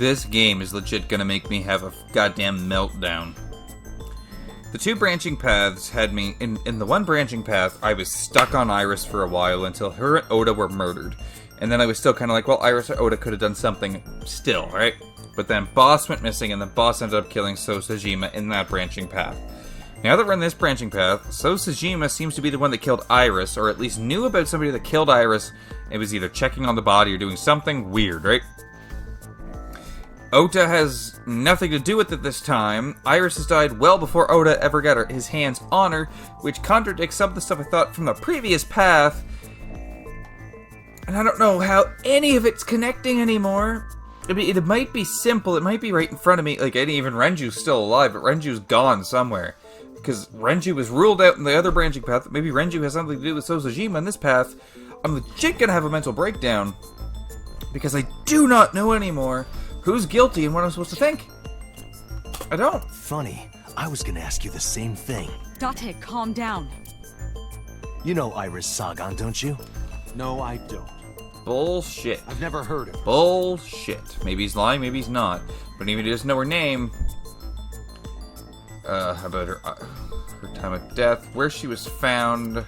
This game is legit gonna make me have a goddamn meltdown. The two branching paths had me... In the one branching path, I was stuck on Iris for a while until her and Oda were murdered. And then I was still kind of like, well, Iris or Oda could have done something still, right? But then Boss went missing, and the Boss ended up killing So Sajima in that branching path. Now that we're in this branching path, So Sajima seems to be the one that killed Iris, or at least knew about somebody that killed Iris, and was either checking on the body or doing something weird, right? Ota has nothing to do with it this time. Iris has died well before Oda ever got his hands on her, which contradicts some of the stuff I thought from the previous path. And I don't know how any of it's connecting anymore. I mean, it might be simple, it might be right in front of me, like even Renju's still alive, but Renju's gone somewhere. Because Renju was ruled out in the other branching path, maybe Renju has something to do with Sosajima in this path. I'm legit gonna have a mental breakdown, because I do not know anymore who's guilty and what I'm supposed to think. I don't. Funny, I was gonna ask you the same thing. Date, calm down. You know Iris Sagan, don't you? No, I don't. Bullshit. I've never heard of it. Bullshit. Maybe he's lying, maybe he's not. But even if he doesn't know her name... how about her time of death? Where she was found...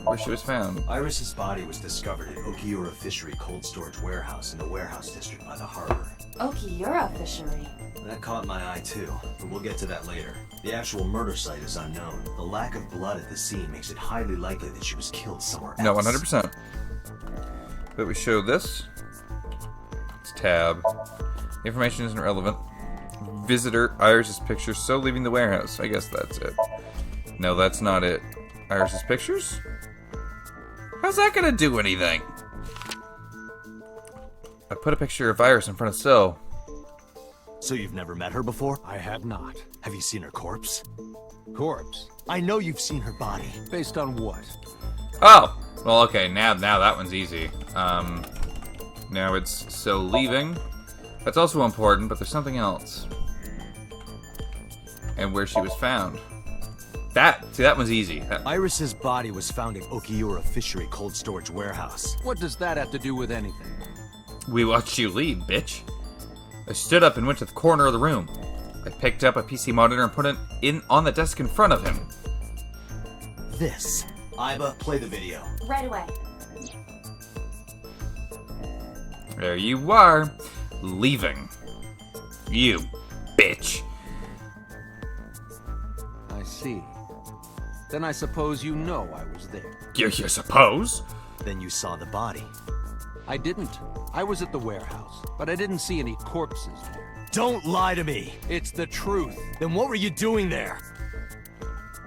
Iris's body was discovered at Okiura Fishery Cold Storage Warehouse in the warehouse district by the harbor. Okiura Fishery? That caught my eye too, but we'll get to that later. The actual murder site is unknown. The lack of blood at the scene makes it highly likely that she was killed somewhere else. No, 100%. But we show this. It's tab. Information isn't relevant. Visitor, Iris's pictures, so leaving the warehouse. I guess that's it. No, that's not it. Iris's pictures? How's that gonna do anything? I put a picture of Iris in front of So. So you've never met her before? I have not. Have you seen her corpse? Corpse? I know you've seen her body. Based on what? Oh! Well, okay, now that one's easy. Now it's So leaving. That's also important, but there's something else. And where she was found. That one's easy. Iris's body was found at Okiura Fishery Cold Storage Warehouse. What does that have to do with anything? We watched you leave, bitch. I stood up and went to the corner of the room. I picked up a PC monitor and put it on the desk in front of him. This. Iba, play the video. Right away. There you are, leaving. You bitch. I see. Then I suppose you know I was there. You suppose? Then you saw the body. I didn't. I was at the warehouse, but I didn't see any corpses there. Don't lie to me! It's the truth. Then what were you doing there?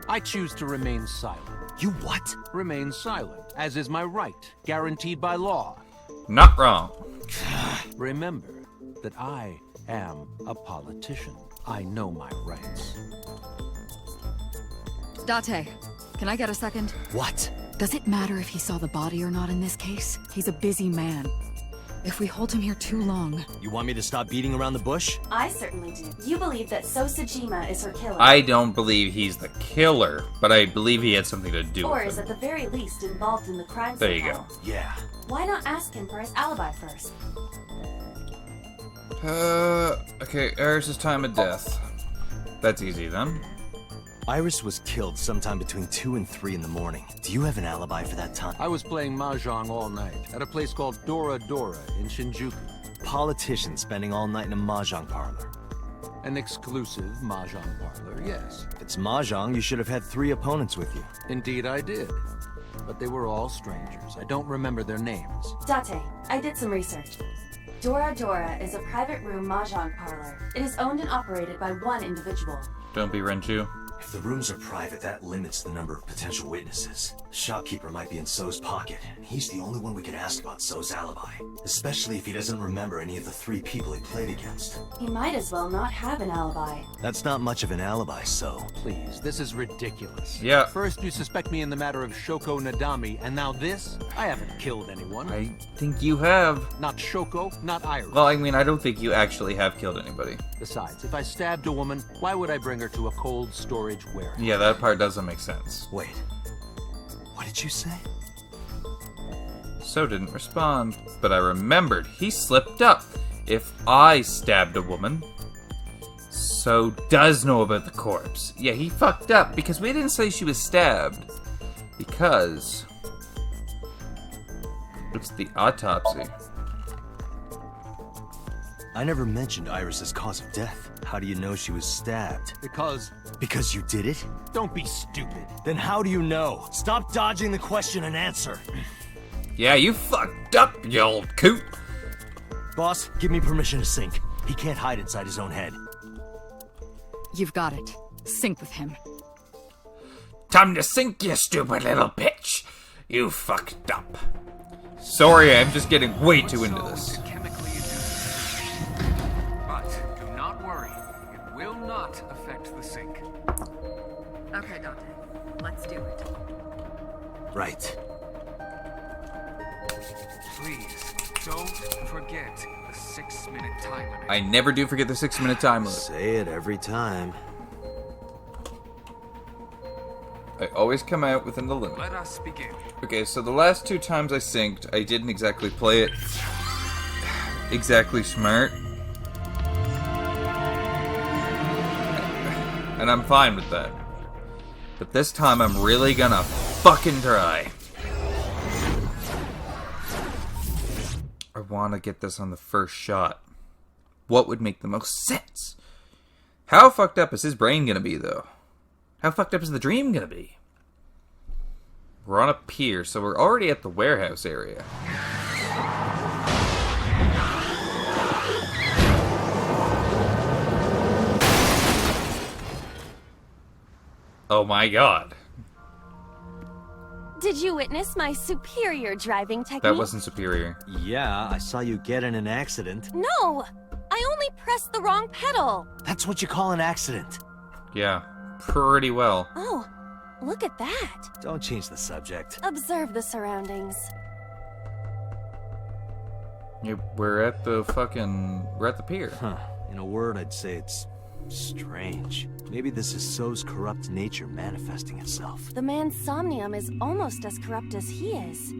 I choose to remain silent. You what? Remain silent, as is my right, guaranteed by law. Not wrong. Remember that I am a politician. I know my rights. Date, can I get a second? What? Does it matter if he saw the body or not in this case? He's a busy man. If we hold him here too long... You want me to stop beating around the bush? I certainly do. You believe that Sosajima is her killer. I don't believe he's the killer, but I believe he had something to do Or with is it. at the very least involved in the crime There you somehow. go. Yeah. Why not ask him for his alibi first? Okay, Iris's time of death. That's easy then. Iris was killed sometime between 2 and 3 in the morning. Do you have an alibi for that time? I was playing mahjong all night at a place called Dora Dora in Shinjuku. Politician spending all night in a mahjong parlor. An exclusive mahjong parlor, yes. If it's mahjong, you should have had 3 opponents with you. Indeed I did. But they were all strangers. I don't remember their names. Date, I did some research. Dora Dora is a private room mahjong parlor. It is owned and operated by one individual. Don't be Renju. If the rooms are private, that limits the number of potential witnesses. The shopkeeper might be in So's pocket, and he's the only one we can ask about So's alibi. Especially if he doesn't remember any of the 3 people he played against. He might as well not have an alibi. That's not much of an alibi, So. Please, this is ridiculous. Yeah. First you suspect me in the matter of Shoko Nadami, and now this? I haven't killed anyone. I think you have. Not Shoko, not Iris. Well, I mean, I don't think you actually have killed anybody. Besides, if I stabbed a woman, why would I bring her to a cold storage warehouse? Yeah, that part doesn't make sense. Wait. What did you say? So didn't respond, but I remembered. He slipped up. if I stabbed a woman, So does know about the corpse. Yeah, he fucked up because we didn't say she was stabbed. Because it's the autopsy. I never mentioned Iris's cause of death. How do you know she was stabbed? Because you did it? Don't be stupid. Then how do you know? Stop dodging the question and answer. Yeah, you fucked up, you old coot. Boss, give me permission to sync. He can't hide inside his own head. You've got it. Sync with him. Time to sink, you stupid little bitch. You fucked up. Sorry, I'm just getting way too into this. Chemically induce, but do not worry. It will not affect the sync. Okay, Doctor. Let's do it. Right. Please, don't forget the 6-minute time limit. I never do forget the 6-minute time limit. Say it every time. I always come out within the limit. Let us begin. Okay, so the last 2 times I synced, I didn't exactly play it exactly smart. And I'm fine with that. But this time I'm really gonna fucking try. I wanna get this on the first shot. What would make the most sense? How fucked up is his brain gonna be, though? How fucked up is the dream gonna be? We're on a pier, so we're already at the warehouse area. Oh my god. Did you witness my superior driving technique? That wasn't superior. Yeah, I saw you get in an accident. No! I only pressed the wrong pedal! That's what you call an accident. Yeah, pretty well. Oh, look at that! Don't change the subject. Observe the surroundings. Yeah, we're at the pier. Huh. In a word, I'd say it's strange. Maybe this is So's corrupt nature manifesting itself. The man Somnium is almost as corrupt as he is.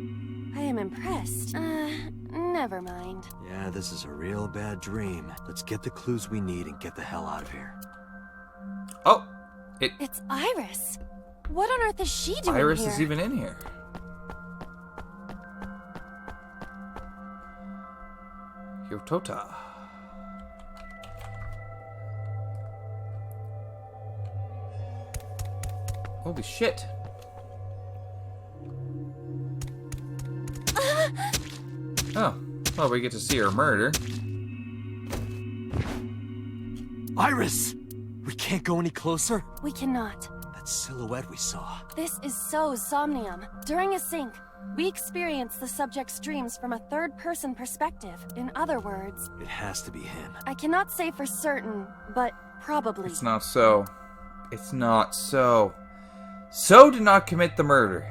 I am impressed. Never mind. Yeah, this is a real bad dream. Let's get the clues we need and get the hell out of here. Oh! It's Iris! What on earth is she doing Iris here? is even in here. Yotota. Holy shit. Oh, well, we get to see her murder. Iris! We can't go any closer? We cannot. That silhouette we saw. This is So's Somnium. During a sync, we experience the subject's dreams from a third-person perspective. In other words, It has to be him. I cannot say for certain, but probably. It's not so. It's not so. So did not commit the murder.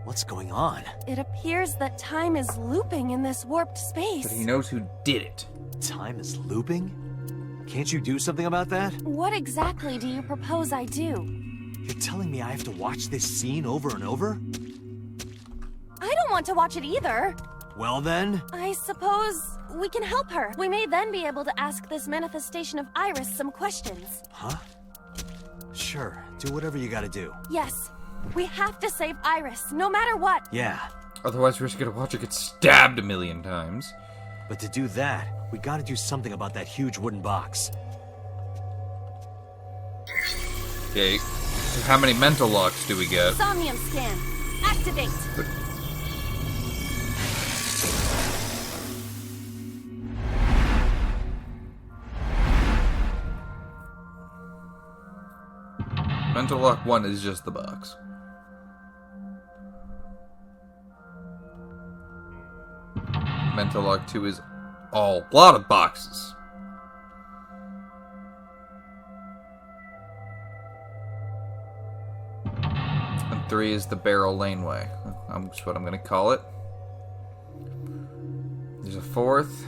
What's going on? It appears that time is looping in this warped space. But he knows who did it. Time is looping? Can't you do something about that? What exactly do you propose I do? You're telling me I have to watch this scene over and over? I don't want to watch it either. Well then? I suppose we can help her. We may then be able to ask this manifestation of Iris some questions. Huh? Sure, do whatever you gotta do. Yes, we have to save Iris, no matter what. Yeah, Otherwise, we're just gonna watch her get stabbed a million times. but to do that, we gotta do something about that huge wooden box. Okay, so how many mental locks do we get? Somnium scan. Activate. Mental lock 1 is just the box. Mental lock 2 is a lot of boxes. And 3 is the barrel laneway. That's what I'm gonna call it. There's a 4th.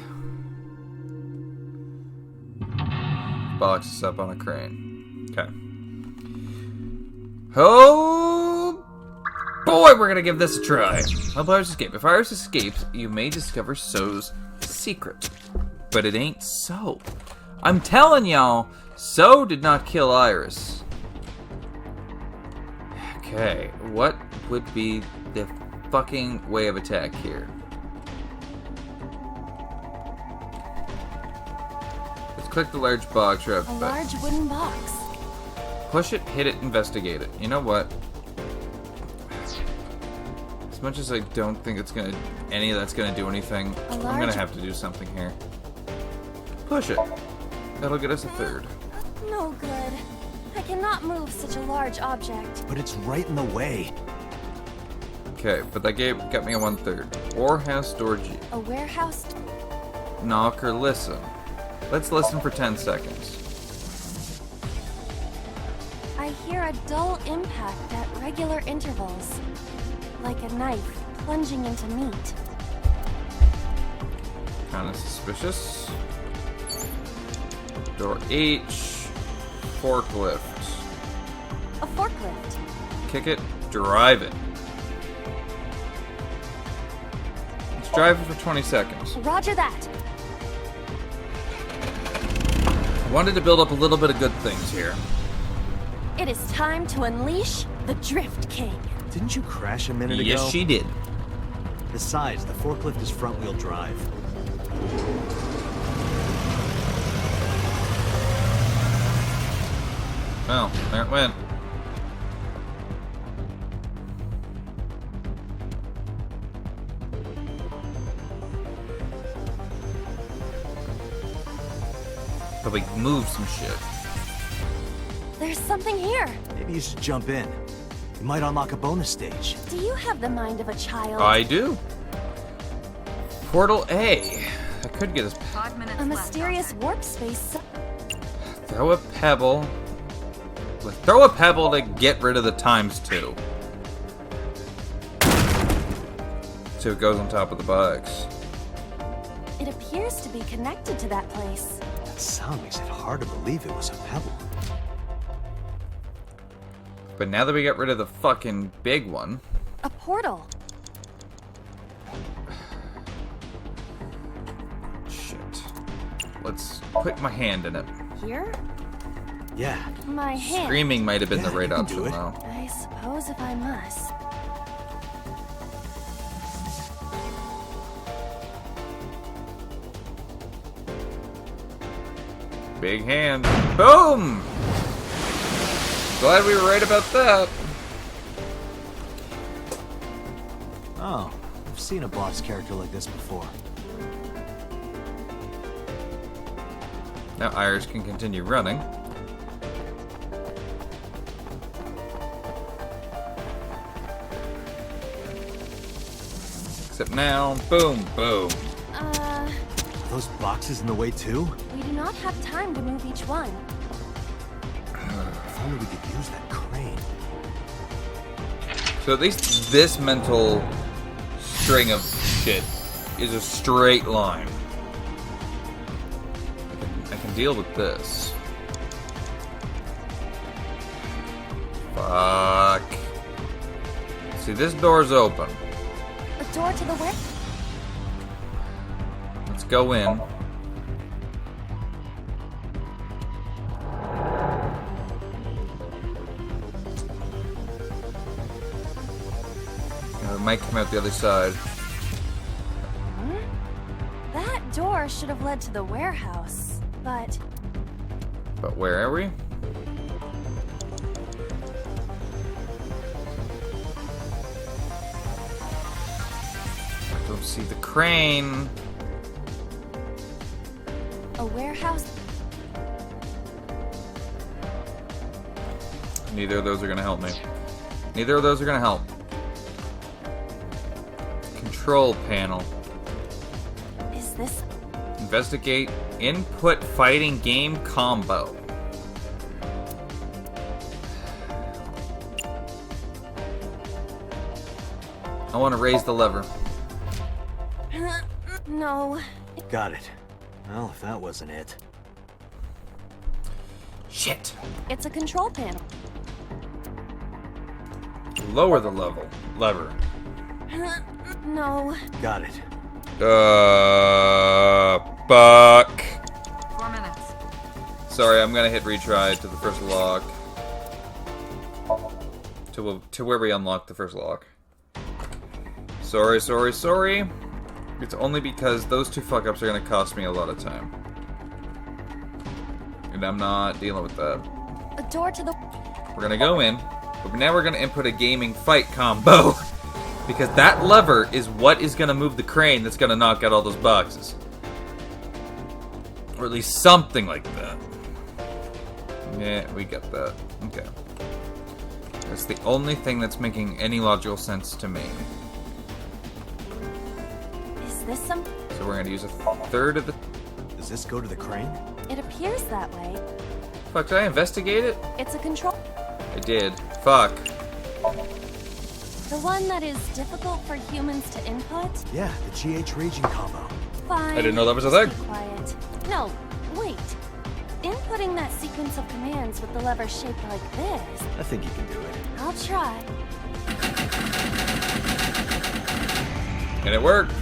Box is up on a crane. Okay. Oh boy, we're gonna give this a try. Help Iris escape. If Iris escapes, you may discover So's secret. but it ain't so. I'm telling y'all, So did not kill Iris. Okay, what would be the fucking way of attack here? Let's click the large box. A large wooden box. Push it, hit it, investigate it. You know what? As much as I don't think it's gonna, any of that's gonna do anything, I'm gonna have to do something here. Push it. That'll get us a third. No good. I cannot move such a large object. But it's right in the way. Okay, but that got me a 1/3. Warehouse door G. A warehouse? Knock or listen. Let's listen for 10 seconds. I hear a dull impact at regular intervals. Like a knife plunging into meat. Kinda suspicious. Door H. Forklift. A forklift. Kick it, drive it. Let's drive it for 20 seconds. Roger that. I wanted to build up a little bit of good things here. It is time to unleash the Drift King. Didn't you crash a minute ago? Yes, she did. Besides, the forklift is front-wheel drive. Well, there it went. Probably move some shit. There's something here. Maybe you should jump in. You might unlock a bonus stage. Do you have the mind of a child? I do. Portal A. I could get us. 5 minutes A left, mysterious warp space. Throw a pebble. Throw a pebble to get rid of the '2. So it goes on top of the box. It appears to be connected to that place. That sound makes it hard to believe it was a pebble. But now that we got rid of the fucking big one. A portal. Shit. Let's put my hand in it. Here? Yeah. My hand. Screaming might have been the Yeah, right you can option, do it. though. I suppose if I must. Big hand. Boom! Glad we were right about that. Oh, I've seen a boss character like this before. Now Iris can continue running. Except now, boom, boom. Are those boxes in the way too? We do not have time to move each one. If only we could use that crane. So at least this mental string of shit is a straight line. I can deal with this. Fuck. See, this door's open. A door to the where? Let's go in. It might come out the other side. That door should have led to the warehouse, but But where are we? I don't see the crane. a warehouse? Neither of those are gonna help me. Neither of those are gonna help. Control panel. Is this? Investigate input fighting game combo. I want to raise the lever. No. Got it. Well, if that wasn't it. Shit. It's a control panel. Lower the lever. No. Got it. Fuck. 4 minutes. Sorry, I'm gonna hit retry to the first lock. To where we unlocked the first lock. Sorry. It's only because those two fuck-ups are gonna cost me a lot of time. And I'm not dealing with that. A door to the... We're gonna go in, but now we're gonna input a gaming fight combo. Because that lever is what is gonna move the crane that's gonna knock out all those boxes. Or at least something like that. Yeah, we got that. Okay. That's the only thing that's making any logical sense to me. Is this some... So we're gonna use a third of the... Does this go to the crane? It appears that way. Fuck, did I investigate it? It's a control... I did. Fuck. The one that is difficult for humans to input? Yeah, the GH region combo. Fine. I didn't know that was a Just thing. be quiet. No, wait. Inputting that sequence of commands with the lever shaped like this... I think you can do it. I'll try. And it worked.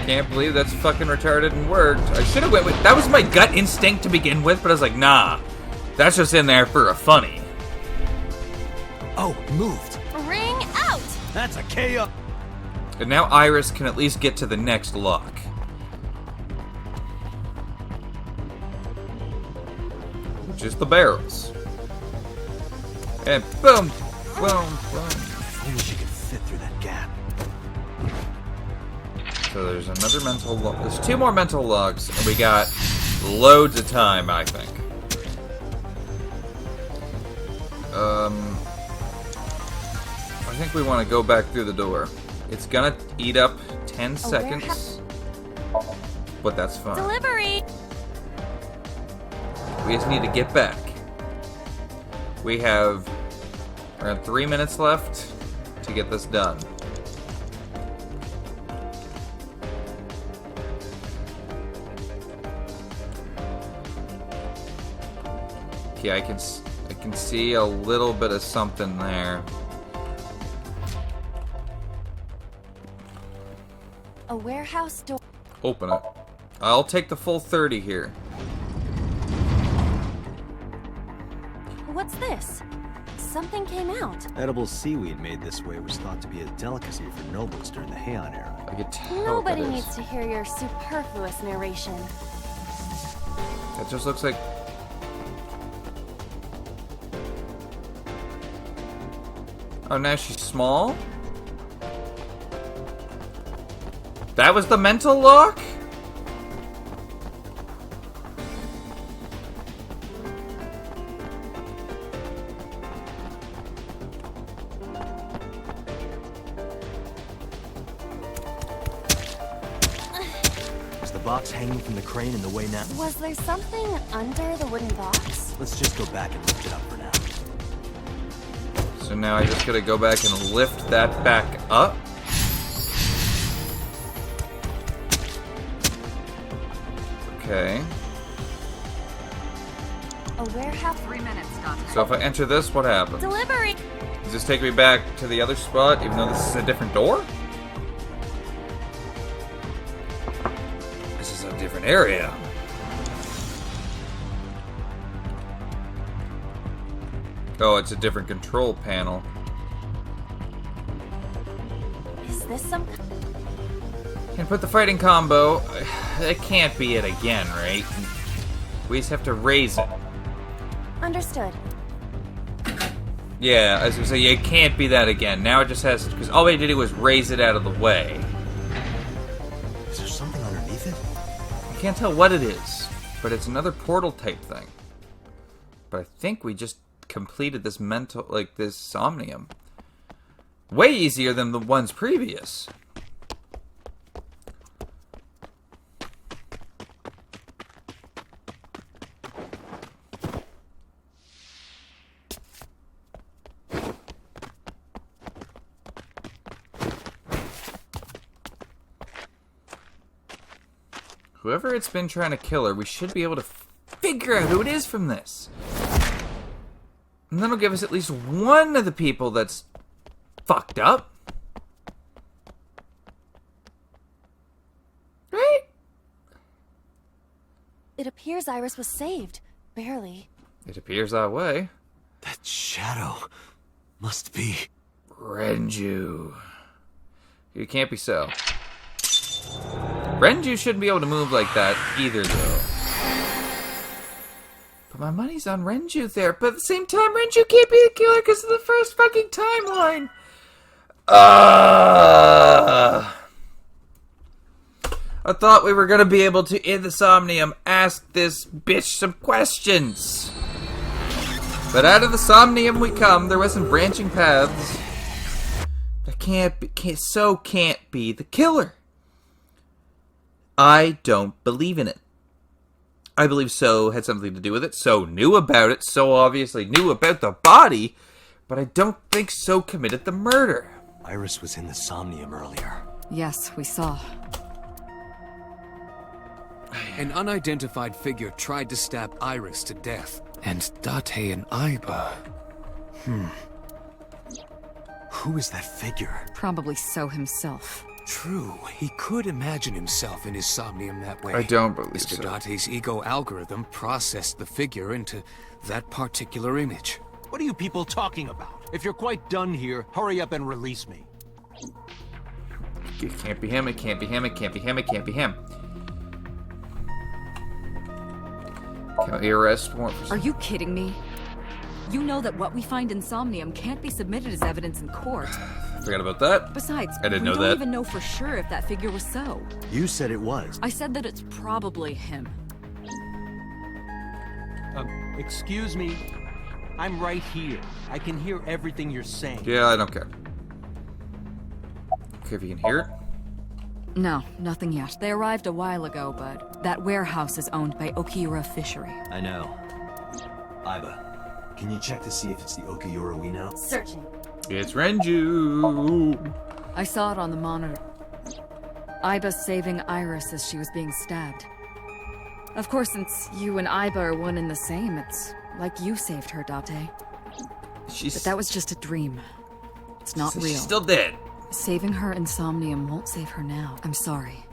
Can't believe that's fucking retarded and worked. I should have went with... That was my gut instinct to begin with, but I was like, nah. That's just in there for a funny. Oh, it moved. Ring out! That's a KO. And now Iris can at least get to the next lock. Which is the barrels. And boom! Boom! Boom. If only she could fit through that gap. So there's another mental lock. There's 2 more mental locks, and we got loads of time, I think. I think we want to go back through the door. It's gonna eat up 10 seconds. But that's fine. Delivery! We just need to get back. We have around 3 minutes left to get this done. Okay, I can see a little bit of something there. A warehouse door. Open it. I'll take the full 30 here. What's this? Something came out. Edible seaweed made this way was thought to be a delicacy for nobles during the Heian era. I could tell Nobody what it needs is. to hear your superfluous narration. That just looks like... Oh, now she's small? That was the mental lock? Is the box hanging from the crane in the way now? Was there something under the wooden box? Let's just go back and lift it up for now. So now I just gotta go back and lift that back up. Okay. A warehouse. 3 minutes, Dante. So if I enter this, what happens? Delivery! Does this take me back to the other spot, even though this is a different door? This is a different area. Oh, it's a different control panel. Is this some... And put the fighting combo. It can't be it again, right? We just have to raise it. Understood. Yeah, I was gonna say, yeah, it can't be that again. Now it just has to, because all we had to do was raise it out of the way. Is there something underneath it? I can't tell what it is, but it's another portal type thing. But I think we just completed this this Somnium. Way easier than the ones previous. Whoever it's been trying to kill her, we should be able to figure out who it is from this. And that'll give us at least one of the people that's fucked up. Right? It appears Iris was saved. Barely. It appears that way. That shadow must be... Renju. It can't be so. Renju shouldn't be able to move like that either, though. But my money's on Renju there. But at the same time, Renju can't be the killer because of the first fucking timeline. I thought we were going to be able to, in the Somnium, ask this bitch some questions. But out of the Somnium we come. There were some branching paths. That can't be the killer. I don't believe in it. I believe So had something to do with it. So knew about it. So obviously knew about the body. But I don't think So committed the murder. Iris was in the Somnium earlier. Yes, we saw. An unidentified figure tried to stab Iris to death. And Date and Aiba... Who is that figure? Probably So himself. True, he could imagine himself in his Somnium that way. I don't believe Mr. so. Date's ego algorithm processed the figure into that particular image. What are you people talking about? If you're quite done here, hurry up and release me. It can't be him, it can't be him, it can't be him, it can't be him. Can we arrest more? Are you kidding me? You know that what we find in Somnium can't be submitted as evidence in court. Forgot about that. Besides, I didn't we know don't that. even know for sure if that figure was So. You said it was. I said that it's probably him. Excuse me? I'm right here. I can hear everything you're saying. Yeah, I don't care. Okay, if you can hear it. No, nothing yet. They arrived a while ago, but that warehouse is owned by Okiura Fishery. I know. Aiba, can you check to see if it's the Okiura we know? Searching. It's Renju. I saw it on the monitor. Aiba saving Iris as she was being stabbed. Of course, since you and Aiba are one and the same, it's like you saved her, Date. But that was just a dream. It's not real. She's still dead. Saving her in Somnium won't save her now. I'm sorry.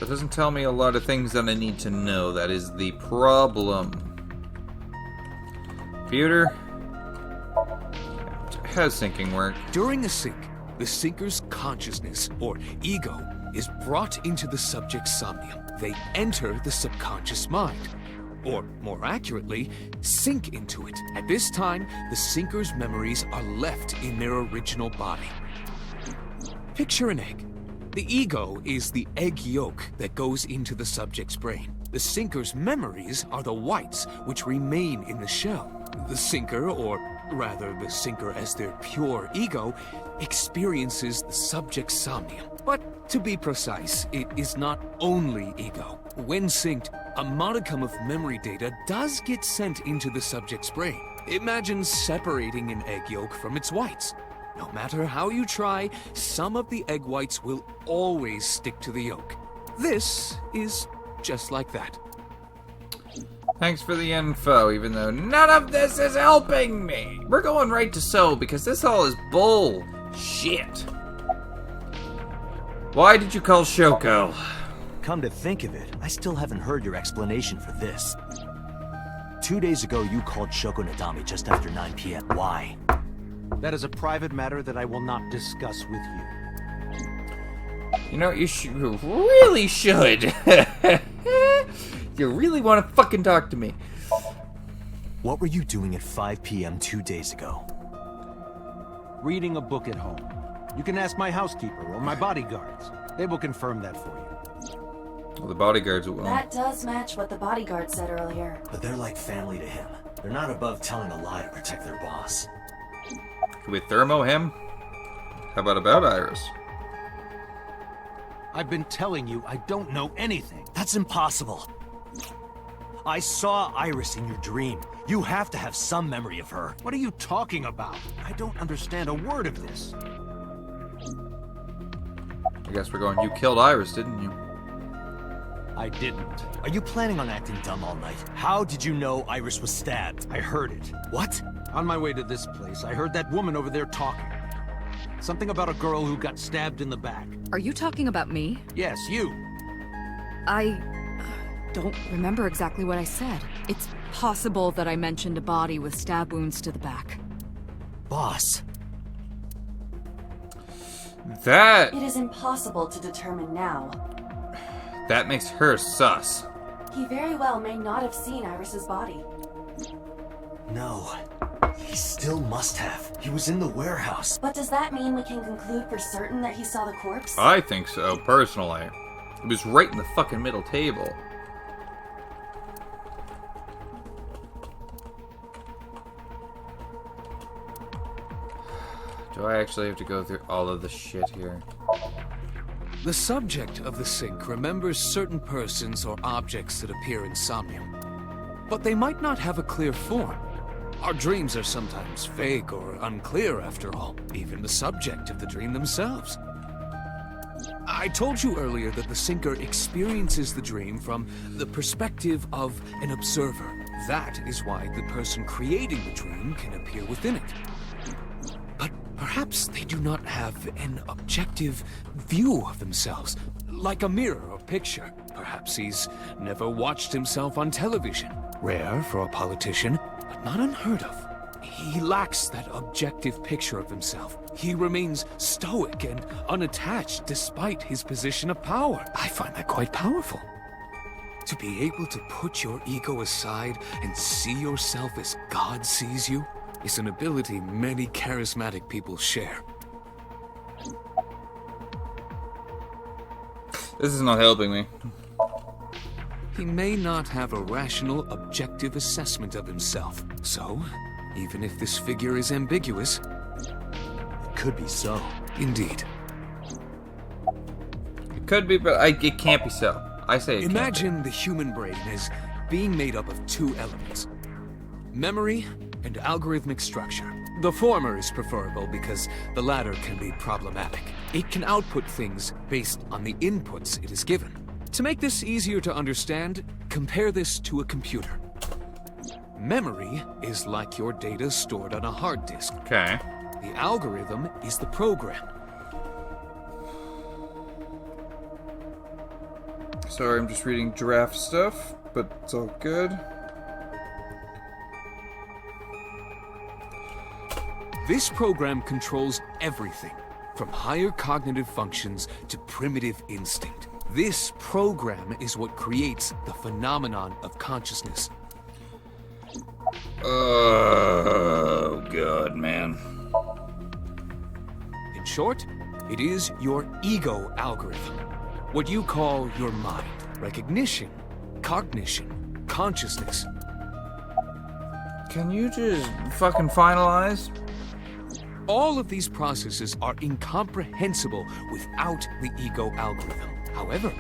That doesn't tell me a lot of things that I need to know. That is the problem. Computer. How's syncing work? During a sync, the sinker's consciousness, or ego, is brought into the subject's Somnium. They enter the subconscious mind. Or, more accurately, sink into it. At this time, the sinker's memories are left in their original body. Picture an egg. The ego is the egg yolk that goes into the subject's brain. The sinker's memories are the whites, which remain in the shell. The sinker, or rather the sinker as their pure ego, experiences the subject's Somnium. But to be precise, it is not only ego. When synced, a modicum of memory data does get sent into the subject's brain. Imagine separating an egg yolk from its whites. No matter how you try, some of the egg whites will always stick to the yolk. This is just like that. Thanks for the info, even though none of this is helping me. We're going right to So because this all is bull shit. Why did you call Shoko? Come to think of it, I still haven't heard your explanation for this. 2 days ago, you called Shoko Nadami just after 9 p.m. Why? That is a private matter that I will not discuss with you. You know, you really should. You really want to fucking talk to me. What were you doing at 5 p.m. 2 days ago? Reading a book at home. You can ask my housekeeper or my bodyguards. They will confirm that for you. Well, the bodyguards will. That does match what the bodyguard said earlier. But they're like family to him. They're not above telling a lie to protect their boss. Can we thermo him? How about Iris? I've been telling you I don't know anything. That's impossible. I saw Iris in your dream. You have to have some memory of her. What are you talking about? I don't understand a word of this. I guess we're going, you killed Iris, didn't you? I didn't. Are you planning on acting dumb all night? How did you know Iris was stabbed? I heard it. What? On my way to this place, I heard that woman over there talking. Something about a girl who got stabbed in the back. Are you talking about me? Yes, you. don't remember exactly what I said. It's possible that I mentioned a body with stab wounds to the back. Boss. That It is impossible to determine now. makes her sus. He very well may not have seen Iris's body. No. He still must have. He was in the warehouse. But does that mean we can conclude for certain that he saw the corpse? I think so, personally. It was right in the fucking middle table. Do I actually have to go through all of the shit here? The subject of the sink remembers certain persons or objects that appear in Somnium, but they might not have a clear form. Our dreams are sometimes vague or unclear, after all, even the subject of the dream themselves. I told you earlier that the sinker experiences the dream from the perspective of an observer. That is why the person creating the dream can appear within it. But perhaps they do not have an objective view of themselves, like a mirror or picture. Perhaps he's never watched himself on television. Rare for a politician, but not unheard of. He lacks that objective picture of himself. He remains stoic and unattached despite his position of power. I find that quite powerful. To be able to put your ego aside and see yourself as God sees you is an ability many charismatic people share. This is not helping me. He may not have a rational, objective assessment of himself. So, even if this figure is ambiguous, It could be so. indeed. It could be, but it can't be so. I say it Imagine the human brain as being made up of two elements: memory and algorithmic structure. The former is preferable because the latter can be problematic. It can output things based on the inputs it is given. To make this easier to understand, compare this to a computer. Memory is like your data stored on a hard disk. Okay. The algorithm is the program. Sorry, I'm just reading giraffe stuff, but it's all good. This program controls everything, from higher cognitive functions to primitive instinct. This program is what creates the phenomenon of consciousness. Oh, God, man. In short, it is your ego algorithm. What you call your mind. Recognition, cognition, consciousness. Can you just fucking finalize? All of these processes are incomprehensible without the ego algorithm. However,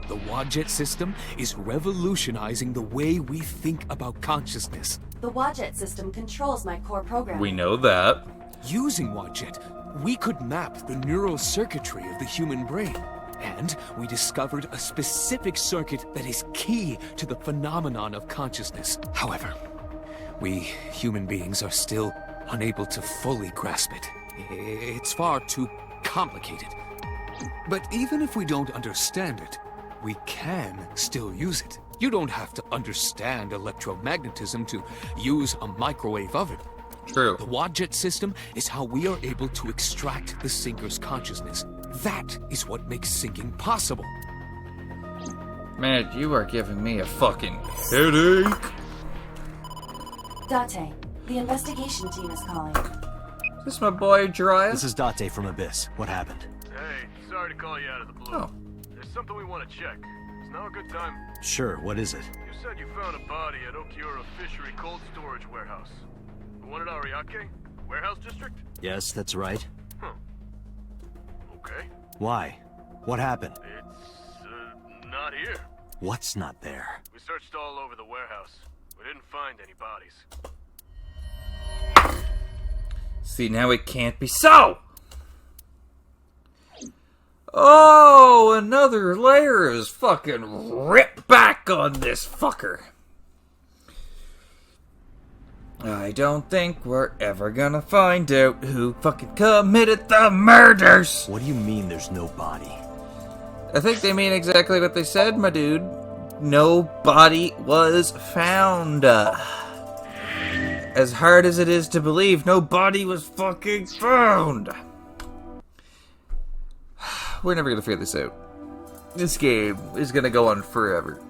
the Wadjet system is revolutionizing the way we think about consciousness. The Wadjet system controls my core program. We know that. Using Wadjet, we could map the neural circuitry of the human brain. And we discovered a specific circuit that is key to the phenomenon of consciousness. However, we human beings are still unable to fully grasp it. It's far too complicated. But even if we don't understand it, we can still use it. You don't have to understand electromagnetism to use a microwave oven. True. The Wadjet system is how we are able to extract the sinker's consciousness. That is what makes sinking possible. Man, you are giving me a fucking headache. Date, the investigation team is calling. Is this my boy, Jiraiya? This is Date from Abyss. What happened? Hey, sorry to call you out of the blue. Oh. There's something we want to check. Is now a good time? Sure, what is it? You said you found a body at Okiura Fishery Cold Storage Warehouse. The one at Ariake? Warehouse District? Yes, that's right. Okay. Why? What happened? It's, not here. What's not there? We searched all over the warehouse. We didn't find any bodies. See, now it can't be so! Oh, another layer is fucking ripped back on this fucker. I don't think we're ever gonna find out who fucking committed the murders! What do you mean there's no body? I think they mean exactly what they said, my dude. no body was found. As hard as it is to believe, no body was fucking found. We're never gonna figure this out. This game is gonna go on forever.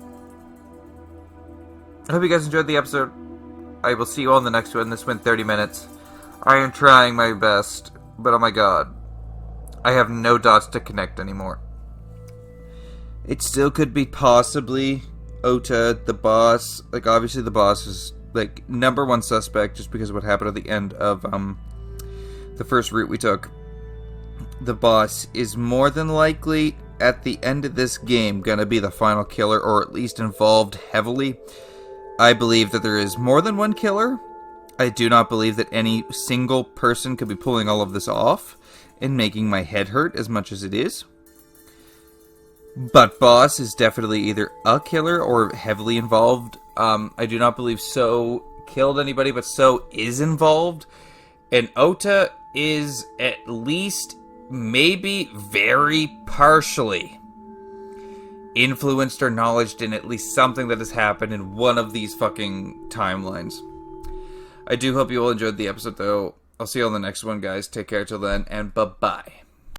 I hope you guys enjoyed the episode. I will see you all in the next one. This went 30 minutes. I am trying my best, but oh my god. I have no dots to connect anymore. It still could be possibly Ota, the boss. Like, obviously the boss is, like, number one suspect just because of what happened at the end of, the first route we took. The boss is more than likely, at the end of this game, gonna be the final killer, or at least involved heavily. I believe that there is more than one killer. I do not believe that any single person could be pulling all of this off and making my head hurt as much as it is. But boss is definitely either a killer or heavily involved. I do not believe So killed anybody, but So is involved. And Ota is at least, maybe very partially influenced or knowledged in at least something that has happened in one of these fucking timelines. I do hope you all enjoyed the episode, though. I'll see you on the next one, guys. Take care till then, and bye-bye.